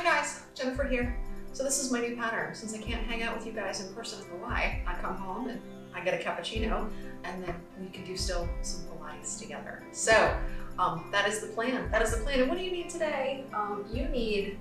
Hi guys, Jennifer here. So this is my new pattern. Since I can't hang out with you guys in person in Hawaii, I come home and I get a cappuccino and then we can do still some Pilates together. So that is the plan. That is the plan. And what do you need today? You need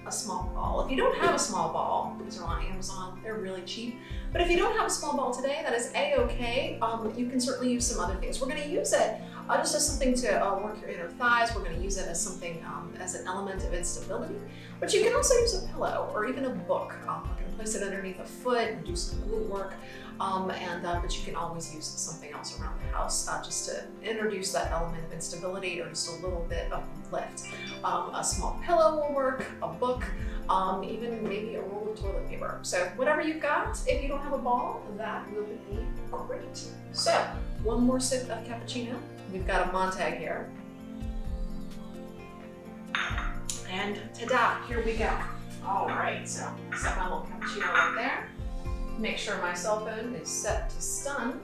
a small ball. If you don't have a small ball, these are on Amazon, they're really cheap. But if you don't have a small ball today, that is a-okay. You can certainly use some other things. We're gonna use it just as something to work your inner thighs. We're gonna use it as something, as an element of instability. But you can also use a pillow or even a book. You can place it underneath a foot and do some glute work. But you can always use something else around the house just to introduce that element of instability or just a little bit of lift. A small pillow will work, a book, even maybe a roll of toilet paper. So whatever you've got, if you don't have a ball, that will be great. So one more sip of cappuccino. We've got a Montag here. And ta-da, here we go. All right, so set my little cappuccino right there. Make sure my cell phone is set to stun.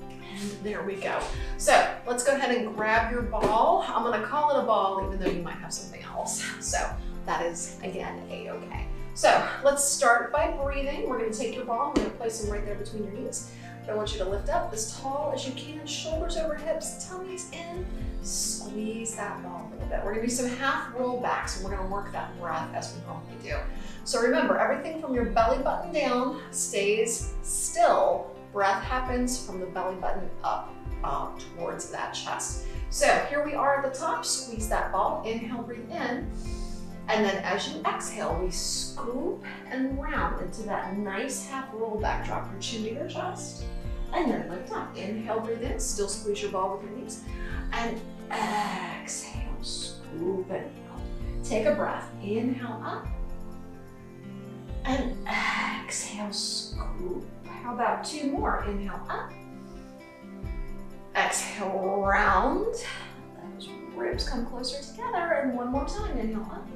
And there we go. So let's go ahead and grab your ball. I'm gonna call it a ball even though you might have something else. So that is, again, a-okay. So let's start by breathing. We're gonna take your ball, I'm gonna place them right there between your knees. I want you to lift up as tall as you can, shoulders over hips, tummies in, squeeze that ball a little bit. We're gonna do some half roll backs and we're gonna work that breath as we normally do. So remember, everything from your belly button down stays still. Breath happens from the belly button up towards that chest. So here we are at the top, squeeze that ball, inhale, breathe in. And then as you exhale, we scoop and round into that nice half roll back. Drop your chin to your chest and then lift up. Inhale, breathe in, still squeeze your ball with your knees. And exhale, scoop and out. Take a breath, inhale up. And exhale, scoop. How about two more? Inhale up. Exhale, round. Those ribs come closer together. And one more time, inhale up.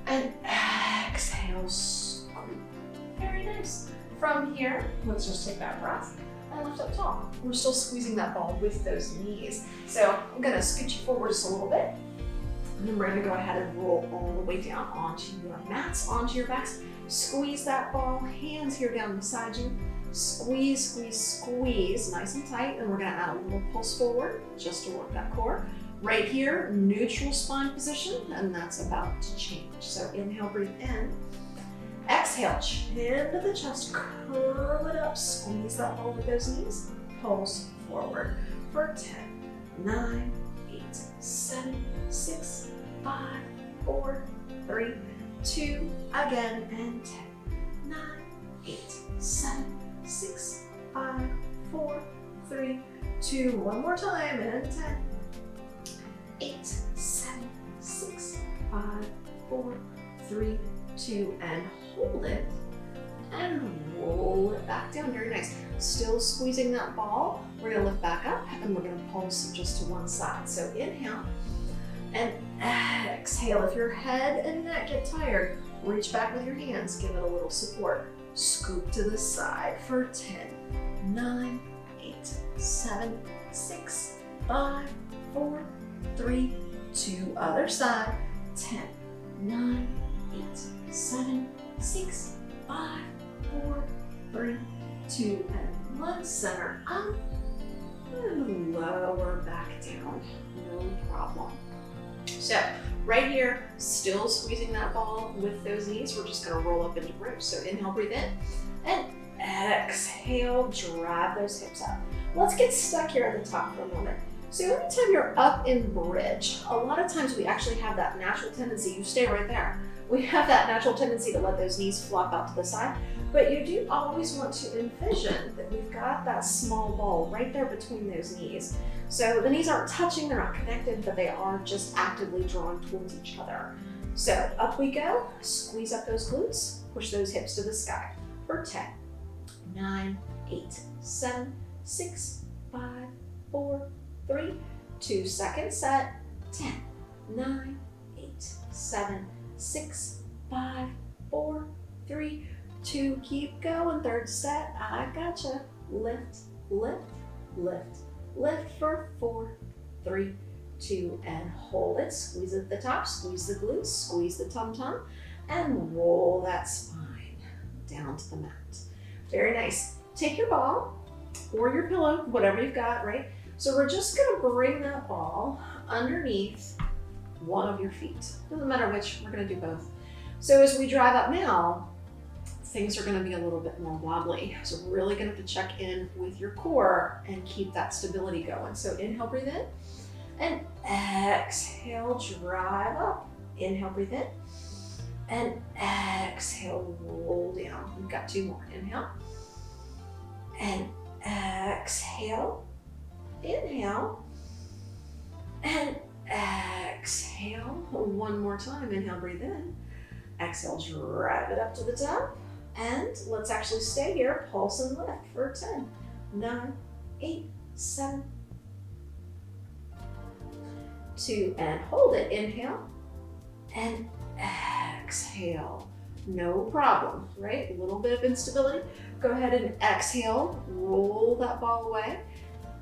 And exhale, scoop. Very nice. From here, let's just take that breath and lift up tall. We're still squeezing that ball with those knees. So I'm gonna scoot you forward just a little bit. And then we're gonna go ahead and roll all the way down onto your mats, onto your backs. Squeeze that ball, hands here down beside you. Squeeze, squeeze, squeeze, nice and tight. And we're gonna add a little pulse forward just to work that core. Right here, neutral spine position, and that's about to change. So inhale, breathe in. Exhale, chin to the chest, curl it up, squeeze that ball with those knees. Pulse forward for 10, 9, 8, 7, 6, 5, 4, 3, 2, again, and 10, 9, 8, 7, 6, 5, 4, 3, 2, one more time, and 10, 8, 7, 6, 5, 4, 3, 2, and hold it and roll it back down. Very nice. Still squeezing that ball. We're gonna lift back up and we're gonna pulse just to one side. So inhale and exhale. If your head and neck get tired, reach back with your hands, give it a little support. Scoop to the side for 10, 9, 8, 7, 6, 5, 4, 3, 2, other side, 10, 9, 8, 7, 6, 5, 4, 3, 2, and 1, center up, and lower back down, no problem. So right here, still squeezing that ball with those knees, we're just gonna roll up into bridge. So inhale, breathe in, and exhale, drive those hips up. Let's get stuck here at the top for a moment. So anytime you're up in bridge, a lot of times we actually have that natural tendency, you stay right there. We have that natural tendency to let those knees flop out to the side, but you do always want to envision that we've got that small ball right there between those knees. So the knees aren't touching, they're not connected, but they are just actively drawn towards each other. So up we go, squeeze up those glutes, push those hips to the sky for 10, 9, 8, 7, 6, 5, 4, 3, 2, second set, 10, 9, 8, 7, 6, 5, 4, 3, 2, keep going, third set, I gotcha. Lift, lift, lift, lift for 4, 3, 2, and hold it. Squeeze at the top, squeeze the glutes, squeeze the tum-tum, and roll that spine down to the mat. Very nice. Take your ball or your pillow, whatever you've got, right? So we're just gonna bring that ball underneath one of your feet. Doesn't matter which, we're gonna do both. So as we drive up now, things are gonna be a little bit more wobbly. So we're really gonna have to check in with your core and keep that stability going. So inhale, breathe in, and exhale, drive up. Inhale, breathe in, and exhale, roll down. We've got 2 more. Inhale, and exhale, inhale, and exhale. 1 more time. Inhale, breathe in, exhale, drive it up to the top. And let's actually stay here, pulse and lift for 10, 9, 8, 7, 2, and hold it. Inhale, and exhale. No problem, right? A little bit of instability. Go ahead and exhale, roll that ball away.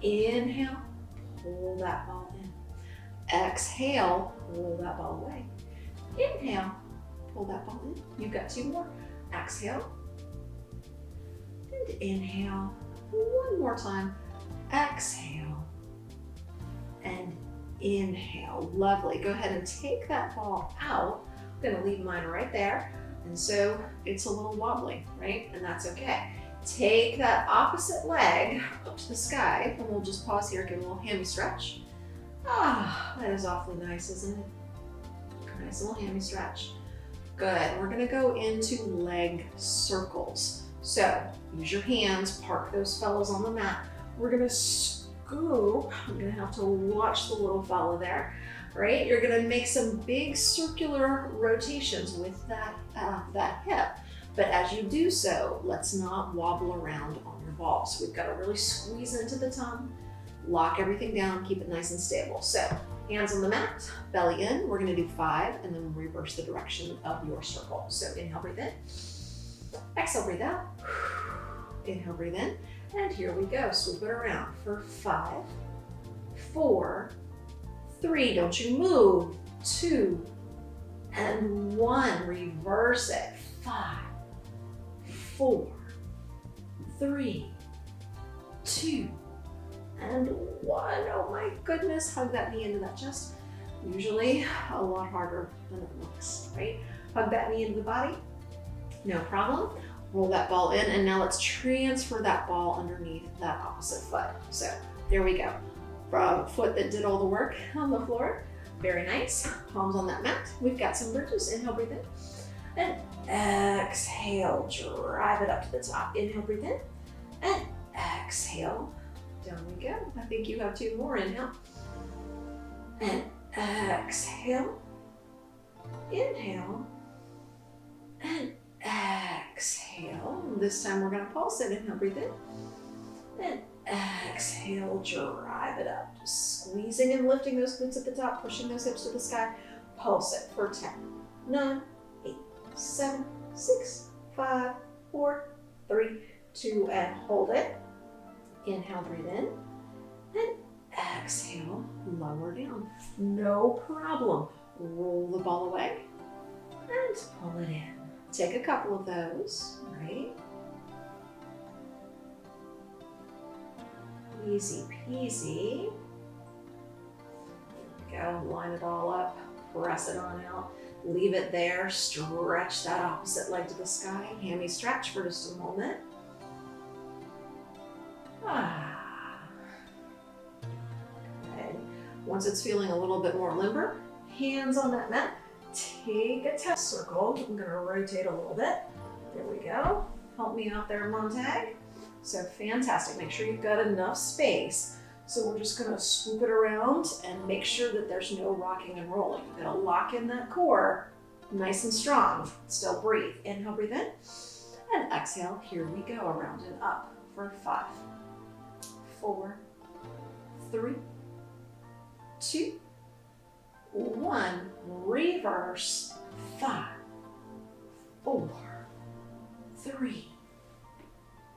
Inhale, pull that ball in. Exhale, roll that ball away. Inhale, pull that ball in. You've got 2 more. Exhale, and inhale. 1 more time. Exhale, and inhale. Lovely. Go ahead and take that ball out. I'm gonna leave mine right there. And so it's a little wobbly, right? And that's okay. Take that opposite leg up to the sky, and we'll just pause here, give a little hammy stretch. Ah, that is awfully nice, isn't it? Nice little hammy stretch. Good. We're gonna go into leg circles. So use your hands, park those fellows on the mat. We're gonna scoop. I'm gonna have to watch the little fella there, right? You're gonna make some big circular rotations with that hip. But as you do so, let's not wobble around on your ball. So we've got to really squeeze into the tongue, lock everything down, keep it nice and stable. So hands on the mat, belly in. We're gonna do 5 and then reverse the direction of your circle. So inhale, breathe in. Exhale, breathe out. Inhale, breathe in. And here we go. Swoop it around for 5, 4, 3. Don't you move. 2, and 1. Reverse it. 5, 4, 3, 2, and 1. Oh my goodness, hug that knee into that chest. Usually a lot harder than it looks, right? Hug that knee into the body, no problem. Roll that ball in, and now let's transfer that ball underneath that opposite foot. So there we go. From foot that did all the work on the floor. Very nice. Palms on that mat. We've got some bridges. Inhale, breathe in. And exhale, drive it up to the top. Inhale, breathe in. And exhale. Down we go. I think you have 2 more. Inhale. And exhale. Inhale. And exhale. This time we're going to pulse it. Inhale, breathe in. And exhale, drive it up. Just squeezing and lifting those glutes at the top, pushing those hips to the sky. Pulse it for 10, 9, 8, 7, 6, 5, 4, 3, 2, and hold it. Inhale, breathe in, and exhale, lower down. No problem. Roll the ball away and pull it in. Take a couple of those, right? Easy peasy. Go, line it all up, press it on out, leave it there, stretch that opposite leg to the sky, hammy stretch for just a moment. Okay. Once it's feeling a little bit more limber, hands on that mat, take a test circle. I'm gonna rotate a little bit. There we go. Help me out there, Montag. So fantastic, make sure you've got enough space. So we're just gonna swoop it around and make sure that there's no rocking and rolling. You're gonna lock in that core, nice and strong. Still breathe. Inhale, breathe in, and exhale. Here we go, around and up for 5, 4, 3, 2, 1. Reverse. 5, 4, 3,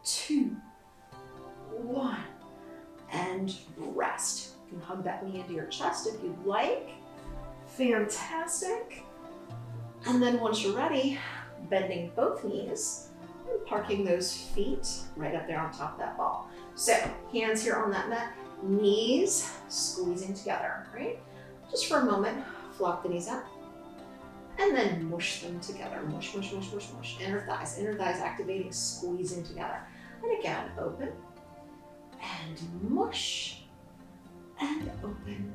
2, 1, and rest. You can hug that knee into your chest if you'd like. Fantastic. And then once you're ready, bending both knees and parking those feet right up there on top of that ball. So hands here on that mat, knees squeezing together, right? Just for a moment, flop the knees up and then mush them together. Mush, mush, mush, mush, mush. Inner thighs activating, squeezing together. And again, open and mush and open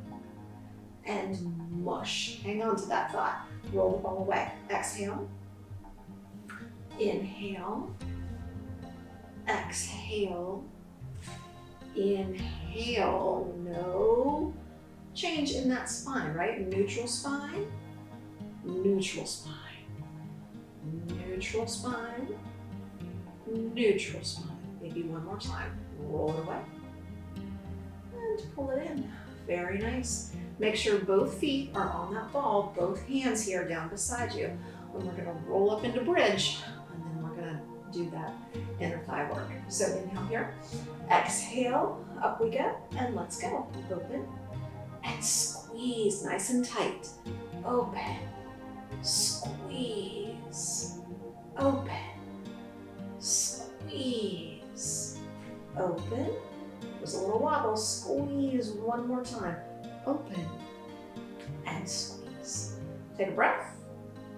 and mush. Hang on to that thought. Roll the ball away. Exhale. Inhale. Exhale. Inhale. No change in that spine, right? Neutral spine. Neutral spine. Neutral spine. Neutral spine. Maybe one more time. Roll it away. And pull it in. Very nice. Make sure both feet are on that ball, both hands here down beside you. And we're gonna roll up into bridge, and then we're gonna do that inner thigh work. So inhale here, exhale, up we go, and let's go. Open and squeeze nice and tight. Open, squeeze, open, squeeze, open. There's a little wobble, squeeze one more time. Open and squeeze. Take a breath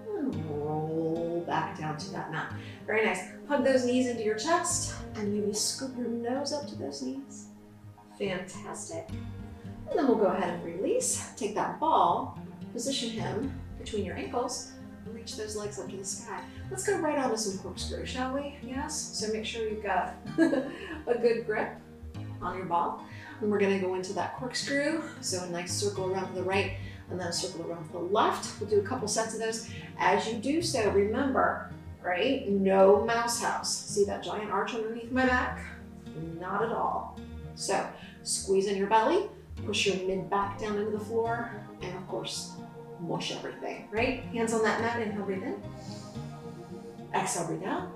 and roll back down to that mat. Very nice. Hug those knees into your chest and maybe scoop your nose up to those knees. Fantastic. And then we'll go ahead and release. Take that ball, position him between your ankles, and reach those legs up to the sky. Let's go right onto some corkscrew, shall we? Yes? So make sure you've got a good grip on your ball. And we're gonna go into that corkscrew. So a nice circle around to the right and then a circle around to the left. We'll do a couple sets of those. As you do so, remember, right? No mouse house. See that giant arch underneath my back? Not at all. So squeeze in your belly, push your mid back down into the floor, and of course, mush everything, right? Hands on that mat, inhale, breathe in. Exhale, breathe out.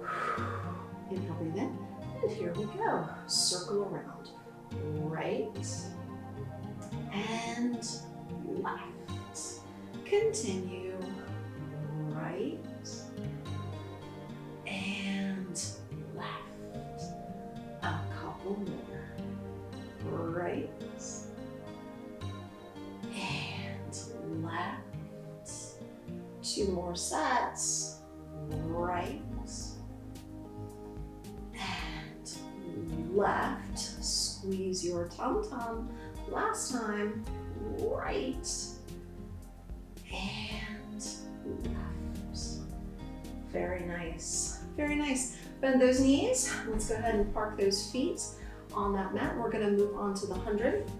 Inhale, breathe in. And here we go. Circle around. Right and left. Continue. Right and left. A couple more. Right and left. Two more sets. Right and left. Squeeze your tum-tum. Last time, right and left. Very nice. Very nice. Bend those knees. Let's go ahead and park those feet on that mat. We're gonna move on to the 100.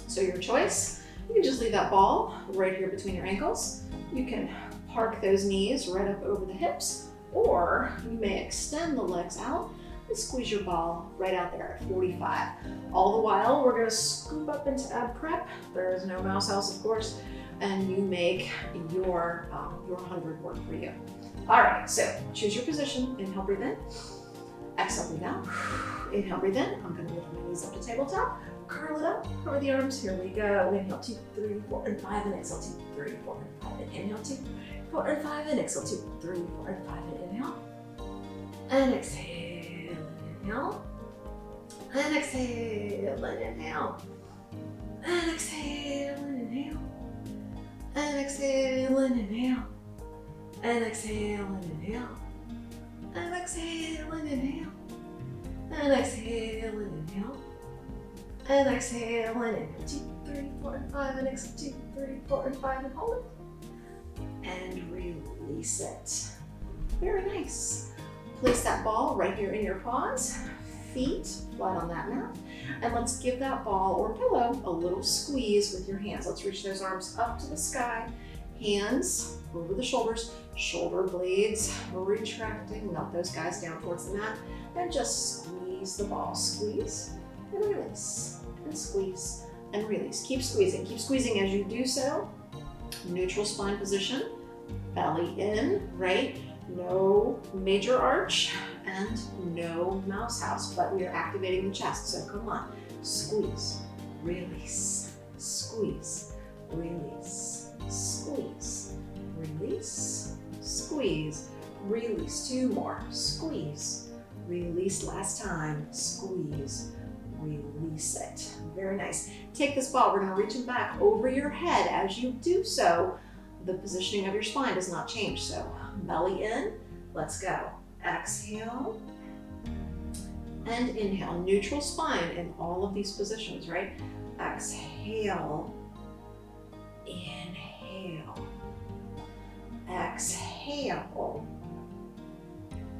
So your choice, you can just leave that ball right here between your ankles. You can park those knees right up over the hips, or you may extend the legs out and squeeze your ball right out there at 45. All the while, we're gonna scoop up into ab prep. There is no mouse house, of course, and you make your 100 work for you. All right, so choose your position. Inhale, breathe in. Exhale, breathe out. Inhale, breathe in. I'm gonna lift my knees up to tabletop. Curl it up over the arms. Here we go. Inhale, 2, 3, 4, and 5, and exhale, 2, 3, 4, and 5, and inhale, 2, 4, and 5, and exhale, 2, 3, 4, and 5, and inhale, and exhale, and inhale, and exhale, and inhale, and exhale, and inhale, and exhale, and inhale, and exhale, and inhale, and exhale, and inhale, and exhale, and inhale, and exhale, and inhale, 2, 3, 4, and 5, and exhale, 2, 3, 4, and 5, and hold it, and release it. Very nice. Place that ball right here in your paws, feet flat on that mat, and let's give that ball or pillow a little squeeze with your hands. Let's reach those arms up to the sky, hands over the shoulders, shoulder blades retracting, melt those guys down towards the mat, and just squeeze the ball. Squeeze and release, and squeeze and release. Keep squeezing as you do so. Neutral spine position, belly in, right? No major arch and no mouse house, but we are activating the chest, so come on. Squeeze, release, squeeze, release, squeeze, release, squeeze, release. 2 more, squeeze, release. Last time, squeeze, release it. Very nice. Take this ball, we're gonna reach it back over your head. As you do so, the positioning of your spine does not change. So belly in, let's go. Exhale and inhale. Neutral spine in all of these positions, right? Exhale, inhale, exhale,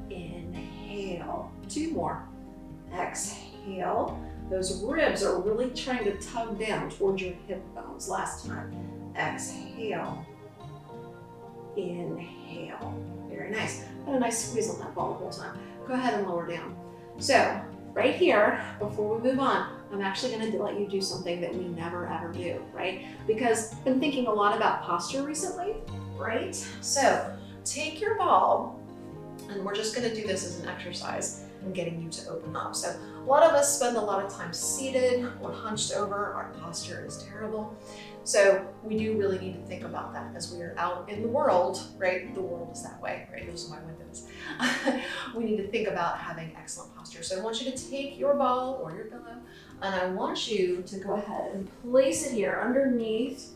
inhale. 2 more. Exhale. Those ribs are really trying to tug down towards your hip bones. Last time. Exhale, inhale. Very nice. Got a nice squeeze on that ball the whole time. Go ahead and lower down. So right here, before we move on, I'm actually going to let you do something that we never ever do, right? Because I've been thinking a lot about posture recently, right? So take your ball, and we're just going to do this as an exercise and getting you to open up. So a lot of us spend a lot of time seated or hunched over. Our posture is terrible. So we do really need to think about that as we are out in the world, right? The world is that way, right? Those are my windows. We need to think about having excellent posture. So I want you to take your ball or your pillow, and I want you to go ahead and place it here underneath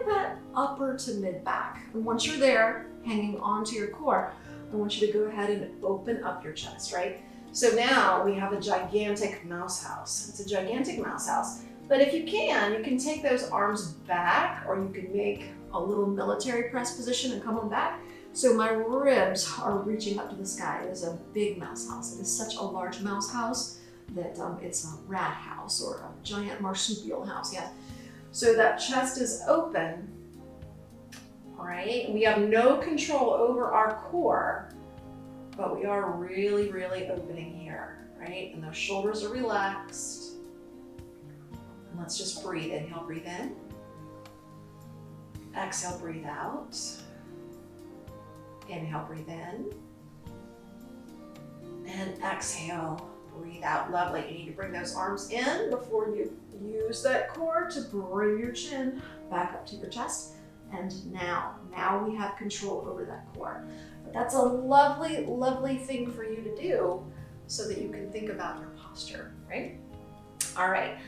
that upper to mid back. And once you're there, hanging onto your core, I want you to go ahead and open up your chest, right? So now we have a gigantic mouse house. It's a gigantic mouse house. But if you can take those arms back, or you can make a little military press position and come on back. So my ribs are reaching up to the sky. It is a big mouse house. It is such a large mouse house that it's a rat house or a giant marsupial house, yeah. So that chest is open, all right? We have no control over our core, but we are really, really opening here, right? And those shoulders are relaxed. And let's just breathe. Inhale, breathe in. Exhale, breathe out. Inhale, breathe in. And exhale, breathe out. Lovely. You need to bring those arms in before you use that core to bring your chin back up to your chest. And now we have control over that core. But that's a lovely, lovely thing for you to do so that you can think about your posture, right? All right,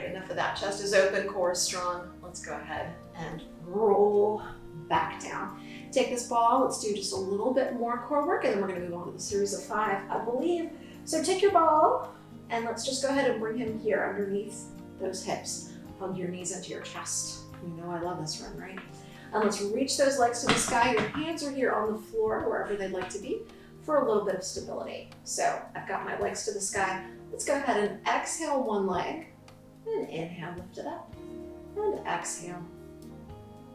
enough of that. Chest is open, core is strong. Let's go ahead and roll back down. Take this ball, let's do just a little bit more core work, and then we're gonna move on to the series of 5, I believe. So take your ball, and let's just go ahead and bring him here underneath those hips. Hug your knees into your chest. You know I love this run, right? And let's reach those legs to the sky. Your hands are here on the floor, wherever they'd like to be, for a little bit of stability. So I've got my legs to the sky. Let's go ahead and exhale one leg, and inhale, lift it up, and exhale,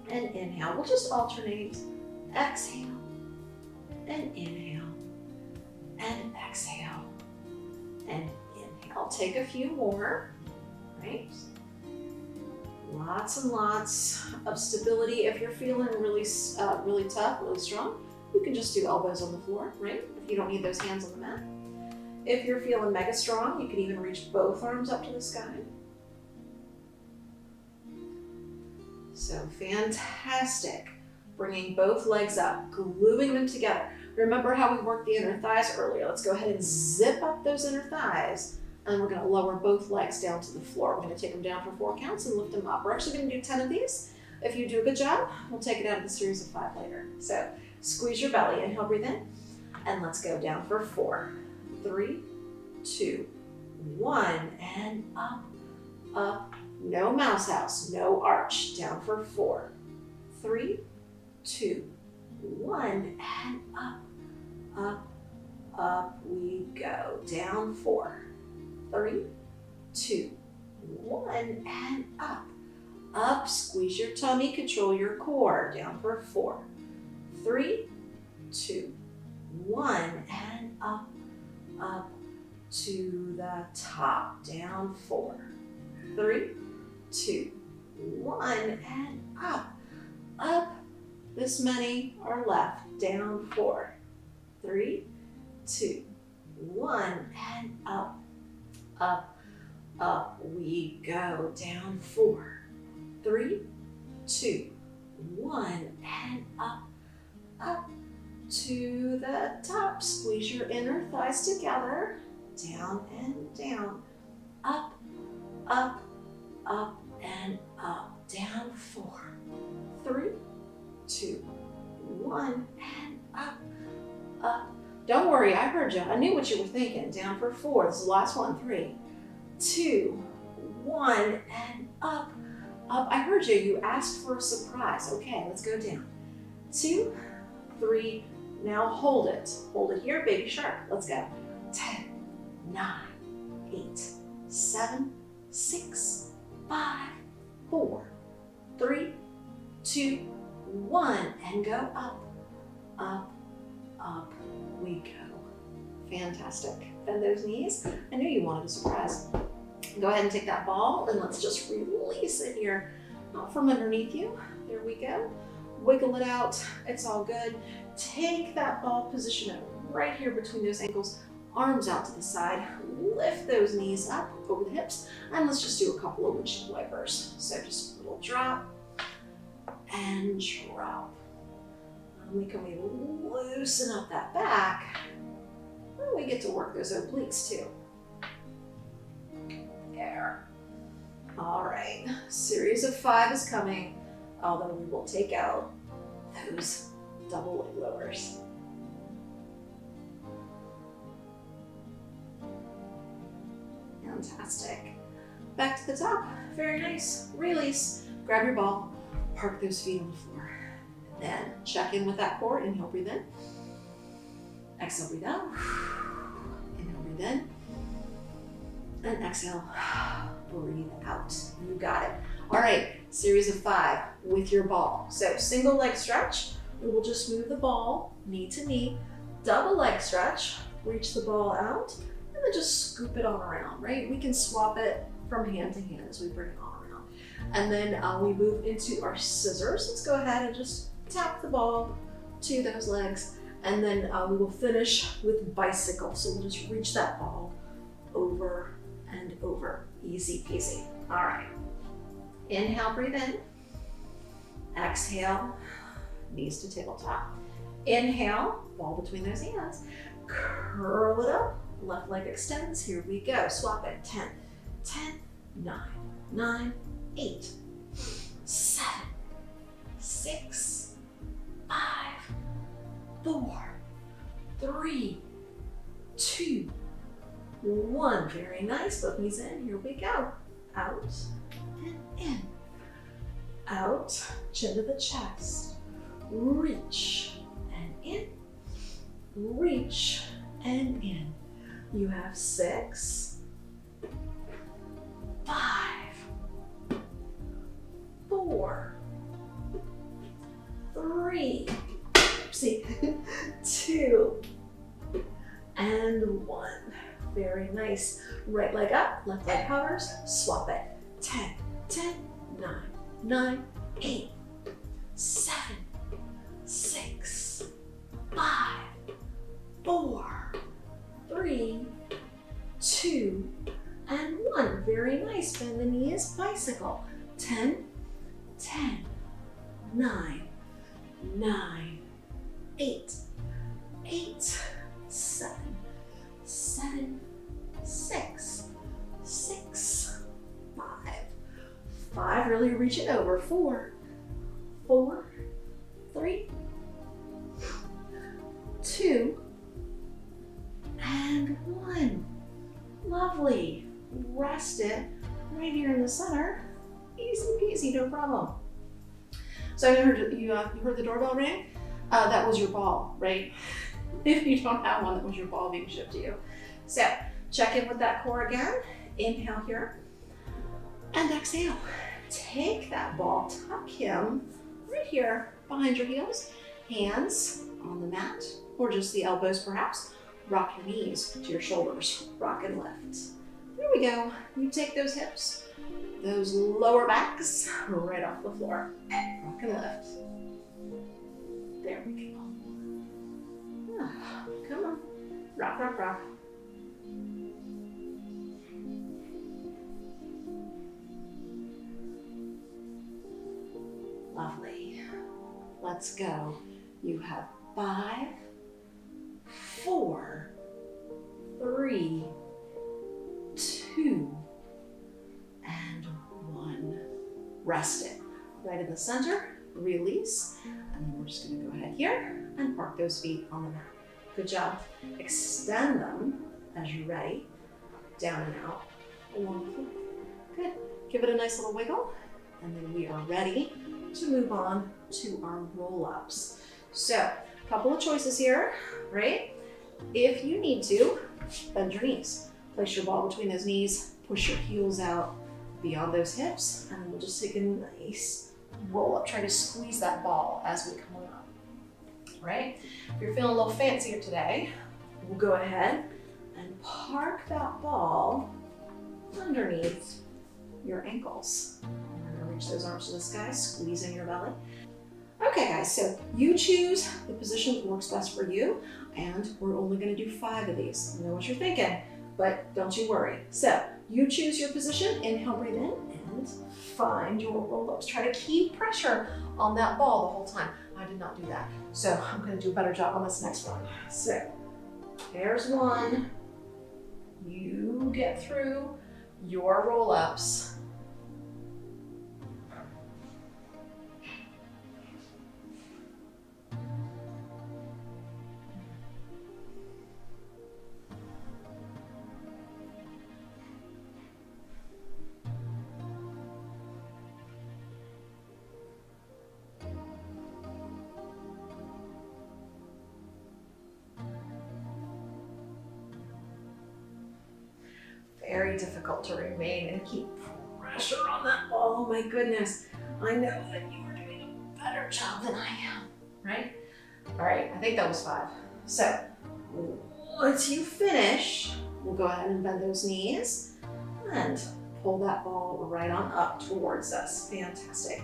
and inhale. We'll just alternate. Exhale, and inhale, and exhale, and inhale. Take a few more, right? Lots and lots of stability. If you're feeling really tough, really strong, you can just do elbows on the floor, right? If you don't need those hands on the mat. If you're feeling mega strong, you can even reach both arms up to the sky. So fantastic. Bringing both legs up, gluing them together. Remember how we worked the inner thighs earlier? Let's go ahead and zip up those inner thighs, and we're gonna lower both legs down to the floor. We're gonna take them down for 4 counts and lift them up. We're actually gonna do 10 of these. If you do a good job, we'll take it out of the series of 5 later. So squeeze your belly, inhale, breathe in, and let's go down for 4, 3, 2, 1, and up, up. No mouse house, no arch. Down for 4, 3, 2, 1, and up, up, up we go. Down 4, 3, 2, 1, and up, up. Squeeze your tummy, control your core. Down for 4, 3, 2, 1, and up, up to the top. Down 4, 3, 2, 1, and up, up. This many are left. Down 4, 3, 2, 1, and up, up, up we go. Down 4, 3, 2, 1, and up, up to the top. Squeeze your inner thighs together, down and down, up, up, up, and up. Down, 4, 3, 2, 1, and up, up. Don't worry, I heard you. I knew what you were thinking. Down for 4. This is the last one. 3, 2, 1, and up, up. I heard you. You asked for a surprise. Okay, let's go down. 2, 3. Now hold it. Hold it here, baby shark. Let's go. 10, 9, 8, 7, 6, 5, 4, 3, 2, 1, and go up, up, up we go. Fantastic. Bend those knees. I knew you wanted a surprise. Go ahead and take that ball and let's just release it here out from underneath you. There we go. Wiggle it out. It's all good. Take that ball, position it right here between those ankles, arms out to the side. Lift those knees up over the hips, and let's just do a couple of windshield wipers. So just a little drop and drop. And we can loosen up that back. And we get to work those obliques too. There. All right, series of 5 is coming, although we will take out those double leg lowers. Fantastic. Back to the top. Very nice. Release. Grab your ball. Park those feet on the floor. Then check in with that core. Inhale, breathe in. Exhale, breathe out. Inhale, breathe in. And exhale, breathe out. You got it. All right, series of 5 with your ball. So single leg stretch. We will just move the ball knee to knee. Double leg stretch. Reach the ball out. And then just scoop it on around, right? We can swap it from hand to hand as we bring it on around. And then we move into our scissors. Let's go ahead and just tap the ball to those legs. And then we will finish with bicycle. So we'll just reach that ball over and over. Easy peasy. All right. Inhale, breathe in. Exhale, knees to tabletop. Inhale, ball between those hands. Curl it up. Left leg extends. Here we go. Swap it. 10, 10, 9, 9, 8, 7, 6, 5, 4, 3, 2, 1. Very nice. Both knees in. Here we go. Out and in. Out. Chin to the chest. Reach and in. Reach and in. You have 6, 5, 4, 3, see, 2, and 1. Very nice. Right leg up, left leg hovers, swap it. 10, 10, 9, 9, 8, 7, 6, 5, 4, 3, 2, and 1. Very nice. Bend the knees, bicycle. 10, 10, 9, 9, 8, 8, 7, 7, 6, 6, 5, 5. Really reach it over. 4, 4, 3, 2, and 1. Lovely. Rest it right here in the center. Easy peasy, no problem. So I heard you heard the doorbell ring? That was your ball, right? If you don't have one, that was your ball being shipped to you. So check in with that core again. Inhale here and exhale. Take that ball, tuck him right here behind your heels. Hands on the mat or just the elbows perhaps. Rock your knees to your shoulders. Rock and lift. There we go. You take those hips, those lower backs right off the floor. Rock and lift. There we go. Come on. Rock, rock, rock. Let's go. You have 5, 4, 3, 2, and 1. Rest it. Right in the center, release. And then we're just gonna go ahead here and park those feet on the mat. Good job. Extend them as you're ready. Down and out. Wonderful. Good. Give it a nice little wiggle. And then we are ready to move on to our roll-ups. So, a couple of choices here, right? If you need to, bend your knees. Place your ball between those knees, push your heels out beyond those hips, and we'll just take a nice roll up. Try to squeeze that ball as we come on up, right? If you're feeling a little fancier today, we'll go ahead and park that ball underneath your ankles. We're gonna reach those arms to the sky, squeezing your belly. Okay guys, so you choose the position that works best for you, and we're only gonna do 5 of these. I know what you're thinking, but don't you worry. So you choose your position, inhale, breathe in, and find your roll-ups. Try to keep pressure on that ball the whole time. I did not do that, so I'm gonna do a better job on this next one. So there's one. You get through your roll-ups. Very difficult to remain and keep pressure on that ball. Oh my goodness. I know that you are doing a better job than I am, right? All right, I think that was 5. So once you finish, we'll go ahead and bend those knees and pull that ball right on up towards us. Fantastic.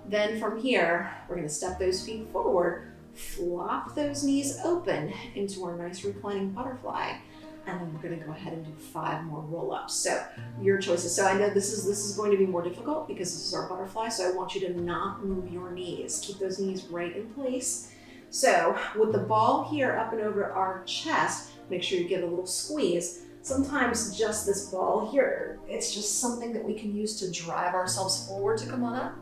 Then from here, we're gonna step those feet forward, flop those knees open into our nice reclining butterfly. And then we're gonna go ahead and do 5 more roll-ups. So your choices. So I know this is going to be more difficult because this is our butterfly, so I want you to not move your knees. Keep those knees right in place. So with the ball here up and over our chest, make sure you give a little squeeze. Sometimes just this ball here, it's just something that we can use to drive ourselves forward to come on up.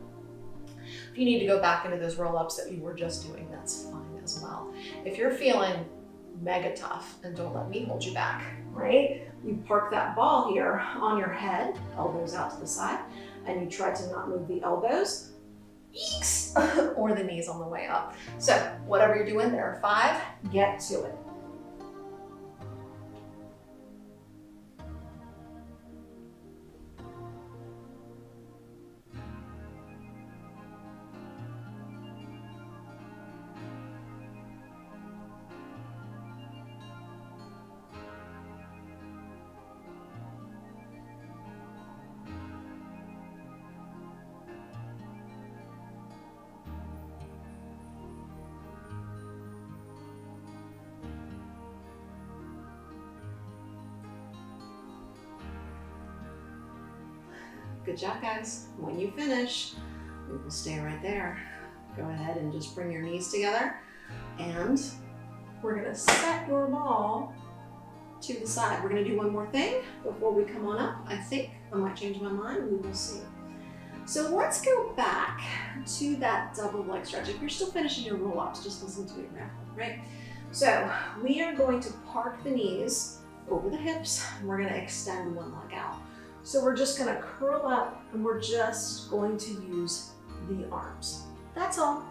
If you need to go back into those roll-ups that you were just doing, that's fine as well. If you're feeling mega tough, and don't let me hold you back, right? You park that ball here on your head, elbows out to the side, and you try to not move the elbows, eeks, or the knees on the way up. So whatever you're doing, there are 5, get to it. Good job, guys. When you finish, we will stay right there. Go ahead and just bring your knees together, and we're gonna set your ball to the side. We're gonna do one more thing before we come on up. I think I might change my mind, we will see. So let's go back to that double leg stretch. If you're still finishing your roll-ups, just listen to me right? So we are going to park the knees over the hips, and we're gonna extend one leg out. So we're just gonna curl up, and we're just going to use the arms. That's all.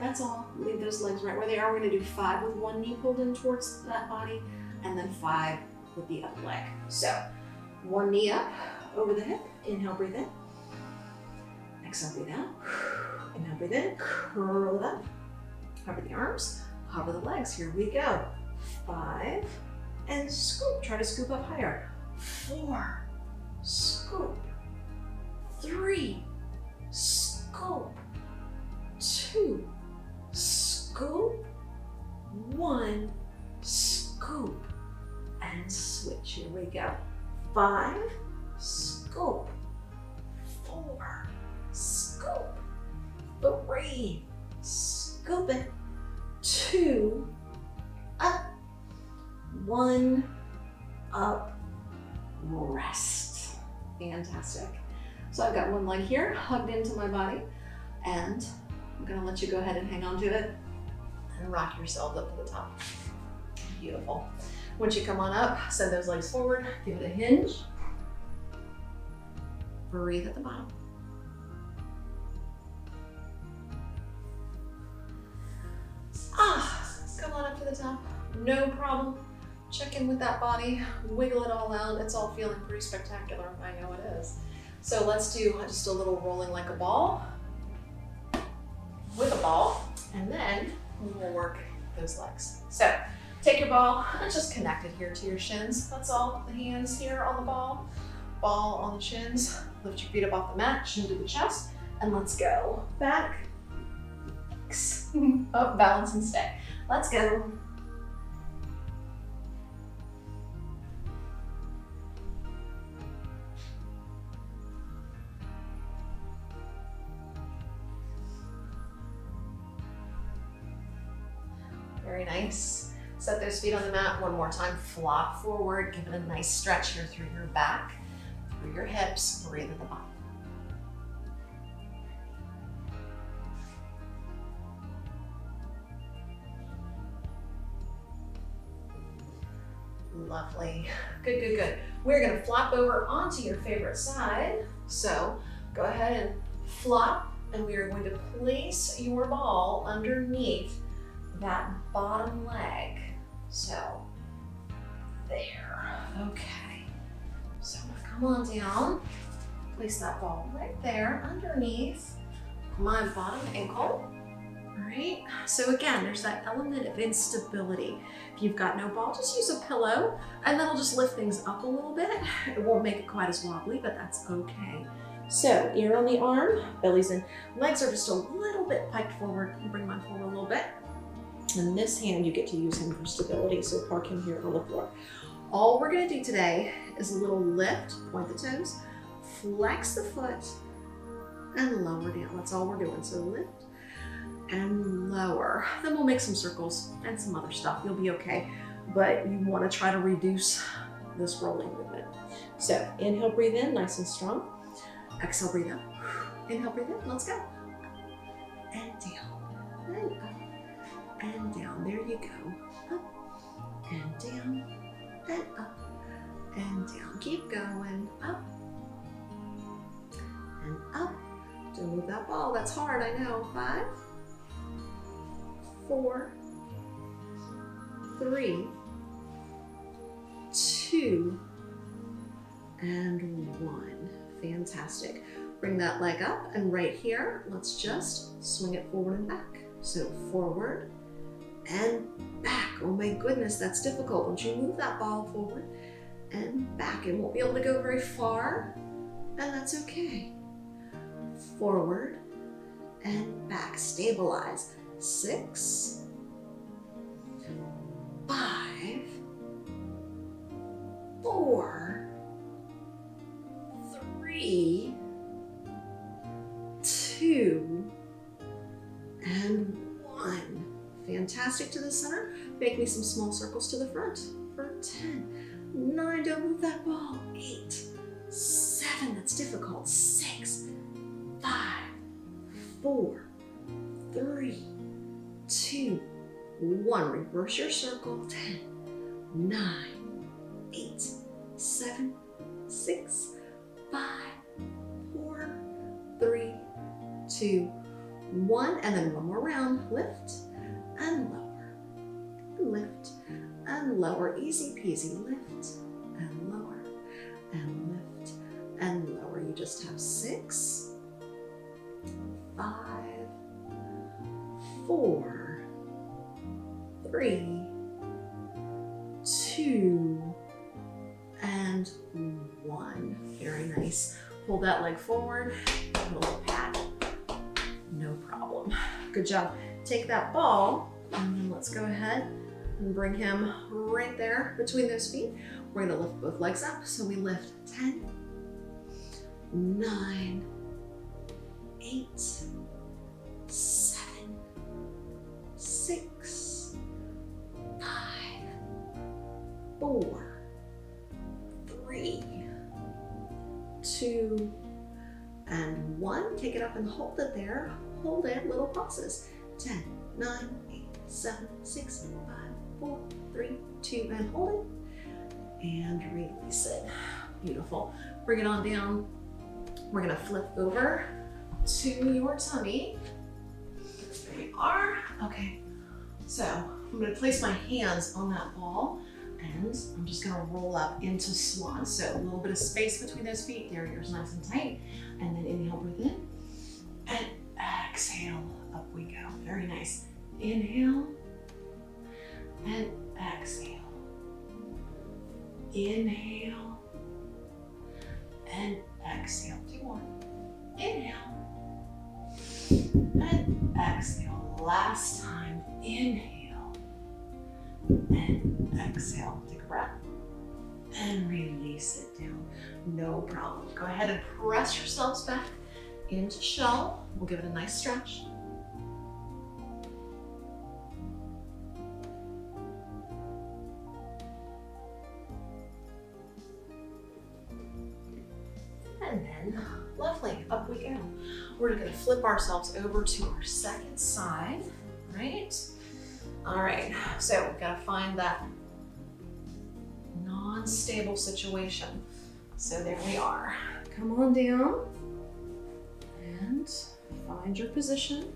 That's all. Leave those legs right where they are. We're gonna do 5 with one knee pulled in towards that body, and then 5 with the other leg. So one knee up over the hip. Inhale, breathe in. Exhale, breathe out. Inhale, breathe in. Curl it up. Hover the arms, hover the legs. Here we go. 5, and scoop. Try to scoop up higher. 4, scoop. 3, scoop. 2, scoop. 1, scoop. And switch. Here we go. 5, scoop. 4, scoop. 3, scoop. flip it. 2, up, 1, up, rest. Fantastic. So I've got one leg here hugged into my body, and I'm gonna let you go ahead and hang on to it and rock yourself up to the top. Beautiful. Once you come on up, send those legs forward, give it a hinge. Breathe at the bottom. Come on up to the top, no problem. Check in with that body, wiggle it all out. It's all feeling pretty spectacular, I know it is. So let's do just a little rolling like a ball with a ball, and then we'll work those legs. So take your ball and just connect it here to your shins. That's all, the hands here on the ball on the shins. Lift your feet up off the mat, shin to the chest, and let's go. Back, up, balance and stay. Let's go. Very nice. Set those feet on the mat one more time. Flop forward. Give it a nice stretch here through your back, through your hips. Breathe at the bottom. Lovely. Good, good, good. We're gonna flop over onto your favorite side. So go ahead and flop, and we are going to place your ball underneath that bottom leg. So there. Okay. So come on down. Place that ball right there underneath my bottom ankle. All right. So again, there's that element of instability. If you've got no ball, just use a pillow, and that'll just lift things up a little bit. It won't make it quite as wobbly, but that's okay. So ear on the arm, belly's in. Legs are just a little bit piked forward. Bring mine forward a little bit. And this hand, you get to use him for stability, so park him here on the floor. All we're gonna do today is a little lift, point the toes, flex the foot, and lower down. That's all we're doing. So lift and lower. Then we'll make some circles and some other stuff. You'll be okay, but you wanna try to reduce this rolling movement. So inhale, breathe in, nice and strong. Exhale, breathe out. Inhale, breathe in, let's go. And down, and up. And down, there you go. Up and down, and up and down. Keep going, up and up. Don't move that ball, that's hard, I know. 5, 4, 3, 2, and 1. Fantastic. Bring that leg up, and right here, let's just swing it forward and back. So forward and back. Oh my goodness, that's difficult. Once you move that ball forward and back, it won't be able to go very far, and that's okay. Forward and back. Stabilize. 6, 5, 4, 3, 2, and 1. Fantastic to the center. Make me some small circles to the front for 10, 9, don't move that ball. 8, 7, that's difficult. 6, 5, 4, 3, 2, 1. Reverse your circle. 10, 9, 8, 7, 6, 5, 4, 3, 2, 1. And then one more round. Lift and lower, lift and lower. Easy peasy. Lift and lower, and lift and lower. You just have 6, 5, 4, 3, 2, and 1. Very nice. Pull that leg forward, a little pat, no problem. Good job. Take that ball, and then let's go ahead and bring him right there between those feet. We're gonna lift both legs up. So we lift 10, 9, 8, 7, 6, 5, 4, 3, 2, and 1. Take it up and hold it there. Hold it, little pulses. 10, 9, 8, 7, 6, 5, 4, 3, 2, and hold it. And release it. Beautiful. Bring it on down. We're gonna flip over to your tummy. There you are. Okay, so I'm gonna place my hands on that ball and I'm just gonna roll up into swan. So a little bit of space between those feet. There, yours nice and tight. And then inhale, breathe in. And exhale, up we go. Very nice. Inhale and exhale. Inhale and exhale. 2 more. Inhale and exhale. Last time. Inhale and exhale. Take a breath and release it down. No problem. Go ahead and press yourselves back into shell. We'll give it a nice stretch. And then, lovely, up we go. We're gonna flip ourselves over to our second side, right? All right, so we've gotta find that non-stable situation. So there we are. Come on down and find your position.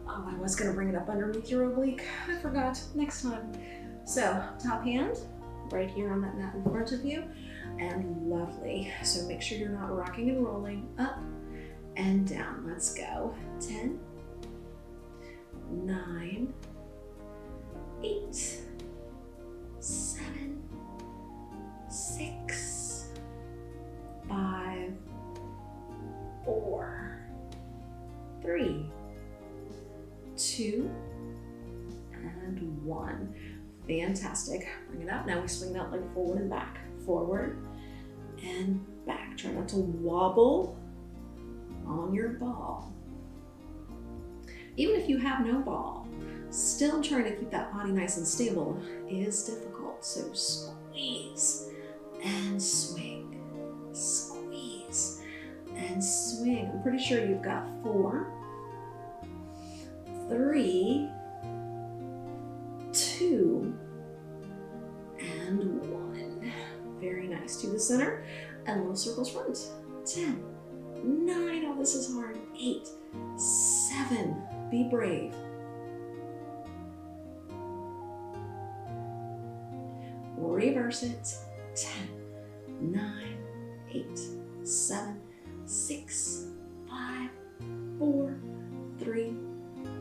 Oh, I was gonna bring it up underneath your oblique. I forgot, next time. So top hand, right here on that mat in front of you. And lovely. So make sure you're not rocking and rolling. Up and down. Let's go. 10, 9, 8, 7, 6, 5, 4, 3, 2, and 1. Fantastic. Bring it up. Now we swing that leg forward and back. Forward and back. Try not to wobble on your ball. Even if you have no ball, still trying to keep that body nice and stable is difficult. So squeeze and swing. Squeeze and swing. I'm pretty sure you've got 4, 3, 2, and 1. Very nice. To the center and little circles front. 10, 9, oh this is hard. 8, 7, be brave. Reverse it. 10, 9, 8, 7, 6, 5, 4, 3,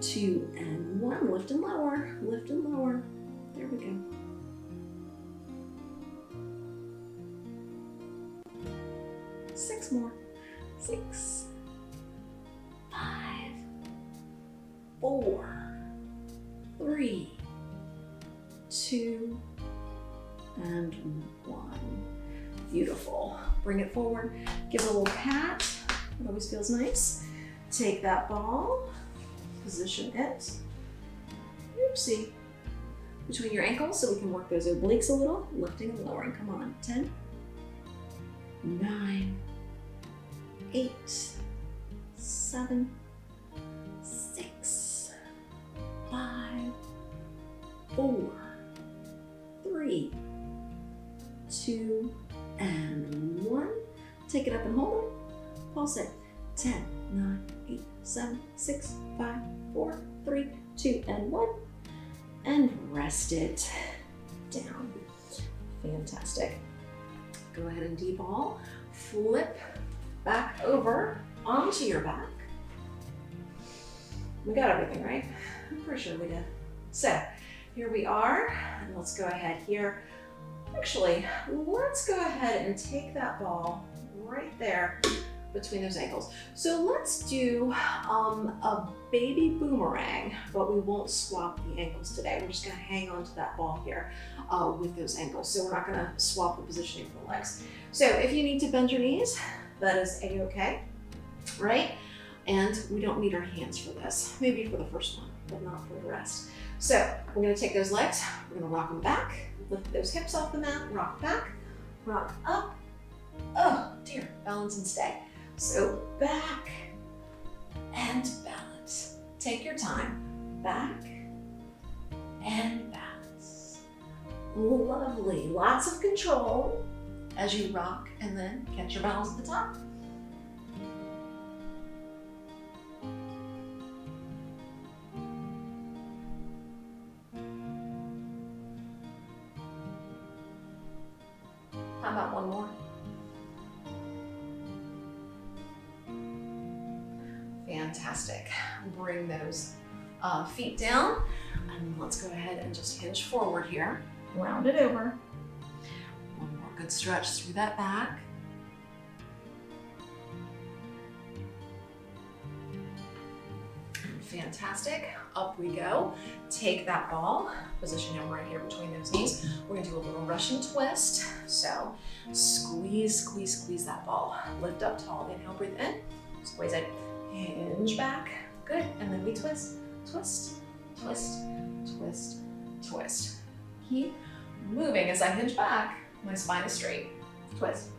2, and 1. Lift and lower, lift and lower. There we go. 6 more. 6, 5, 4, 3, 2, and 1. Beautiful. Bring it forward. Give it a little pat. It always feels nice. Take that ball, position it. Oopsie. Between your ankles so we can work those obliques a little. Lifting and lowering. Come on. 10, 9, 8, 7, 6, 5, 4, 3, 2, and 1. Take it up and hold it. Pulse it. 10, 9, 8, 7, 6, 5, 4, 3, 2, and 1. And rest it down. Fantastic. Go ahead and de-ball. Flip back over onto your back. We got everything, right? I'm pretty sure we did. So here we are, and let's go ahead here. Actually, let's go ahead and take that ball right there between those ankles. So let's do a baby boomerang, but we won't swap the ankles today. We're just gonna hang on to that ball here with those ankles. So we're not gonna swap the positioning for the legs. So if you need to bend your knees, that is a-okay, right? And we don't need our hands for this, maybe for the first one. but not for the rest. So we're gonna take those legs, we're gonna rock them back, lift those hips off the mat, rock back, rock up. Oh dear, balance and stay. So back and balance. Take your time. Back and balance. Lovely, lots of control as you rock and then catch your balance at the top. How about one more? Fantastic. Bring those feet down and let's go ahead and just hinge forward here. Round it over. One more good stretch through that back. Fantastic. Up we go. Take that ball, position him right here between those knees. We're gonna do a little Russian twist. So squeeze, squeeze, squeeze that ball. Lift up tall. Inhale, breathe in. Squeeze it. Hinge back. Good. And then we twist, twist, twist, twist, twist. Keep moving as I hinge back. My spine is straight. Twist.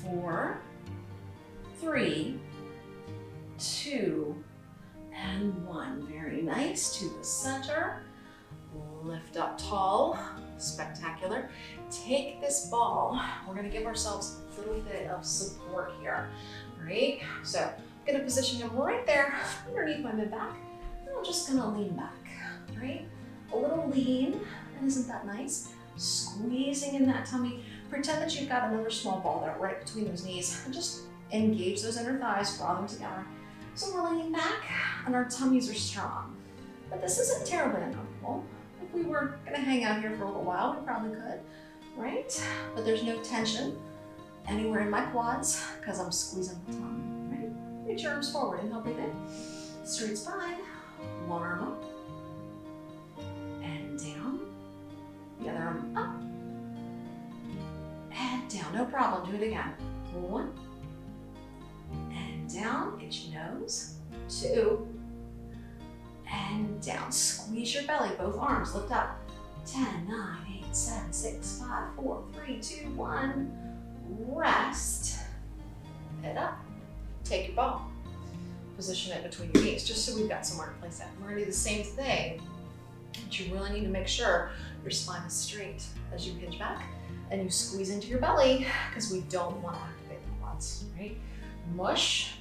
Four, three, two, and one. Very nice. To the center. Lift up tall. Spectacular. Take this ball. We're going to give ourselves a little bit of support here. All right. So I'm going to position him right there underneath my mid back. And I'm just going to lean back. All right. A little lean. And isn't that nice? Squeezing in that tummy. Pretend that you've got another small ball there right between those knees. And just engage those inner thighs, draw them together. So we're leaning back and our tummies are strong. But this isn't terribly uncomfortable. If we were gonna hang out here for a little while, we probably could, right? But there's no tension anywhere in my quads because I'm squeezing the tongue, right? Reach your arms forward, inhale, breathe in. Straight spine, one arm up and down. The other arm up and down, no problem, do it again. One and down, itch your nose, two, and down. Squeeze your belly, both arms, lift up. 10, 9, 8, 7, 6, 5, 4, 3, 2, 1. Rest. Head up. Take your ball. Position it between your knees, just so we've got somewhere to place it. We're gonna do the same thing, but you really need to make sure your spine is straight as you hinge back and you squeeze into your belly because we don't want to activate the quads, right? Mush,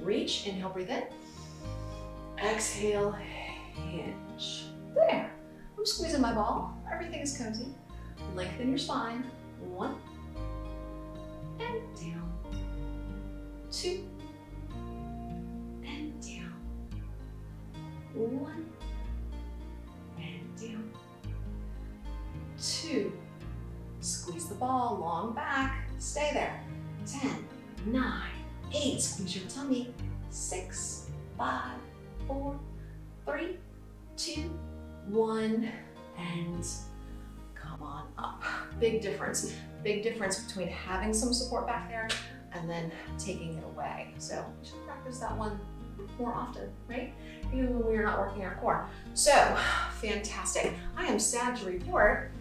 reach, inhale, breathe in. Exhale, hinge. There. I'm squeezing my ball. Everything is cozy. Lengthen your spine. One. And down. Two. And down. One. And down. Two. Squeeze the ball, long back. Stay there. 10, 9, 8. Squeeze your tummy. 6, 5, 4, 3, 2, 1, and come on up. Big difference between having some support back there and then taking it away. So we should practice that one more often, right? Even when we're not working our core. So fantastic. I am sad to report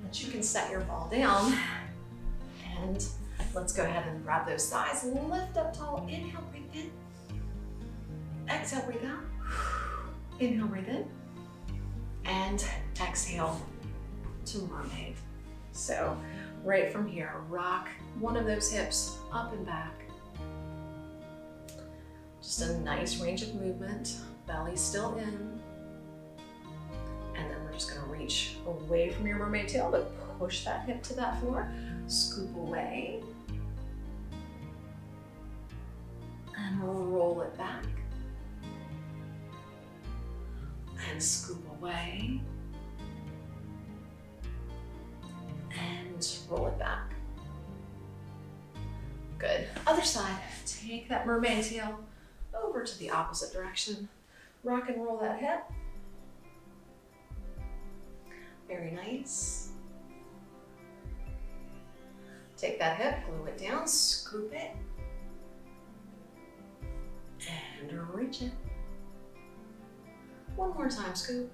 that you can set your ball down and let's go ahead and grab those thighs. Lift up tall, inhale, breathe in. Exhale, breathe out. Inhale, breathe in. And exhale to mermaid. So right from here, rock one of those hips up and back. Just a nice range of movement. Belly still in. And then we're just gonna reach away from your mermaid tail, but push that hip to that floor. Scoop away. And roll it back. And scoop away. And roll it back. Good. Other side. Take that mermaid tail over to the opposite direction. Rock and roll that hip. Very nice. Take that hip, glue it down, scoop it, and reach it. One more time, scoop,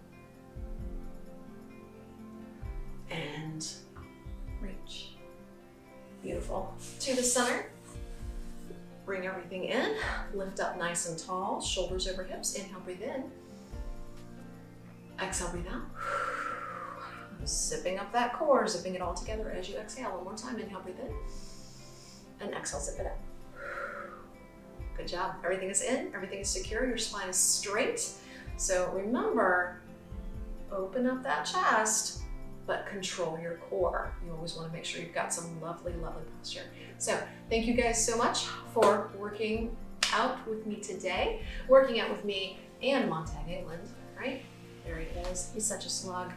and reach. Beautiful. To the center. Bring everything in, lift up nice and tall, shoulders over hips. Inhale, breathe in. Exhale, breathe out. Zipping up that core, zipping it all together as you exhale. One more time, inhale, breathe in. And exhale, zip it up. Good job. Everything is in, everything is secure, your spine is straight. So remember, open up that chest, but control your core. You always want to make sure you've got some lovely, lovely posture. So thank you guys so much for working out with me today, working out with me and Montag England, right? There he is. He's such a slug,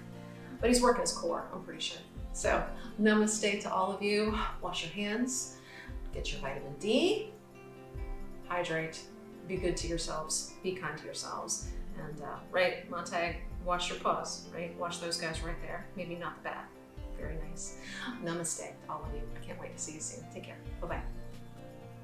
but he's working his core, I'm pretty sure. So namaste to all of you. Wash your hands, get your vitamin D, hydrate, be good to yourselves, be kind to yourselves. And right, Montag, wash your paws, right? Wash those guys right there. Maybe not the back. Very nice. Namaste to all of you. I can't wait to see you soon. Take care. Bye-bye.